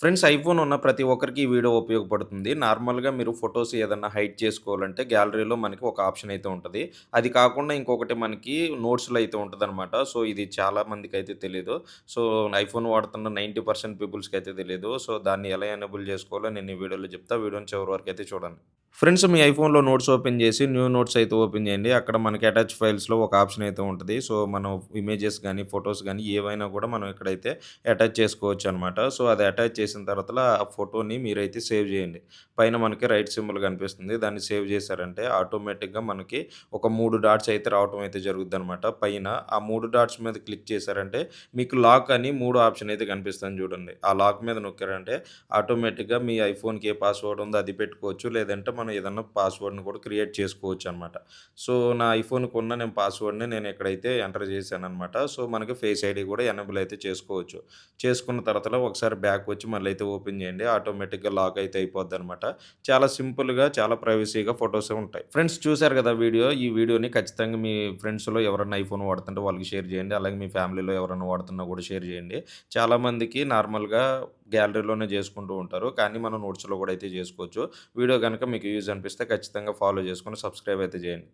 Friends iPhone ఉన్న ప్రతి ఒక్కరికి ఈ వీడియో ఉపయోగపడుతుంది. నార్మల్‌గా మీరు ఫోటోస్ ఏదన్నా హైడ్ చేసుకోవాలంటే గ్యాలరీలో మనకి ఒక ఆప్షన్ అయితే ఉంటది. అది కాకుండా ఇంకొకటి మనకి నోట్స్‌లో అయితే ఉంటదనమాట. సో, ఇది చాలా మందికైతే తెలీదు. సో, ఐఫోన్ వాడుతున్న 90% పీపుల్స్‌కైతే తెలీదు. సో, దాన్ని ఎలా ఎనేబుల్ చేసుకోవాలో నేను ఈ వీడియోలో చెప్తా. వీడియోని చివరి వరకైతే చూడండి. ఫ్రెండ్స్ మీ ఐఫోన్‌లో నోట్స్ ఓపెన్ చేసి న్యూ నోట్స్ అయితే ఓపెన్ చేయండి. అక్కడ మనకి అటాచ్ ఫైల్స్‌లో ఒక ఆప్షన్ అయితే ఉంటది. సో, మనం ఇమేజెస్ గాని, ఫోటోస్ గాని ఏవైనా కూడా మనం ఇక్కడైతే అటాచ్ చేసుకోవచ్చనమాట. సో, అది అటాచ్ చేసిన తర్వాతల ఆ ఫోటోని మీరైతే సేవ్ చేయండి. పైన మనకి రైట్ సింబల్ కనిపిస్తుంది. దాన్ని సేవ్ చేశారంటే ఆటోమేటిక్‌గా మనకి ఒక 3 డాట్స్ అయితే రావటం అయితే జరుగుద్దనమాట. పైన ఆ 3 డాట్స్ మీద క్లిక్ చేశారంటే మీకు లాక్ అని 3 ఆప్షన్ అయితే కనిపిస్తుంది చూడండి. ఆ లాక్ మీద నొక్కారంటే ఆటోమేటిక్‌గా మీ ఐఫోన్‌కి ఏ పాస్వర్డ్ ఉందో అది పెట్టుకోవచ్చు. లేదంటే మనం ఏదన్నా పాస్వర్డ్‌ని కూడా క్రియేట్ చేసుకోవచ్చనమాట. సో, నా ఐఫోన్‌కున్న నేను పాస్వర్డ్‌ని నేను ఇక్కడైతే ఎంటర్ చేశాననమాట. సో, మనకి ఫేస్ ఐడీ కూడా ఎనేబుల్ అయితే చేసుకోవచ్చు. చేసుకున్న తర్వాతలో ఒకసారి బ్యాక్ వచ్చి మళ్ళీ అయితే ఓపెన్ చేయండి. ఆటోమేటిక్‌గా లాక్ అయితే అయిపోద్దనమాట. చాలా సింపుల్‌గా, చాలా ప్రైవసీగా ఫోటోసే ఉంటాయి. ఫ్రెండ్స్ చూసారు కదా వీడియో. ఈ వీడియోని ఖచ్చితంగా మీ ఫ్రెండ్స్‌లో ఎవరన్నా ఐఫోన్ వాడుతుంటే వాళ్ళకి షేర్ చేయండి. అలాగే మీ ఫ్యామిలీలో ఎవరైనా వాడుతున్నా కూడా షేర్ చేయండి. చాలామందికి నార్మల్‌గా గ్యాలరీలోనే చేసుకుంటూ ఉంటారు. కానీ మనం నోట్స్‌లో కూడా అయితే చేసుకోవచ్చు. వీడియో గనుక మీకు యూజ్ అనిపిస్తే ఖచ్చితంగా ఫాలో చేసుకొని సబ్స్క్రైబ్ అయితే చేయండి.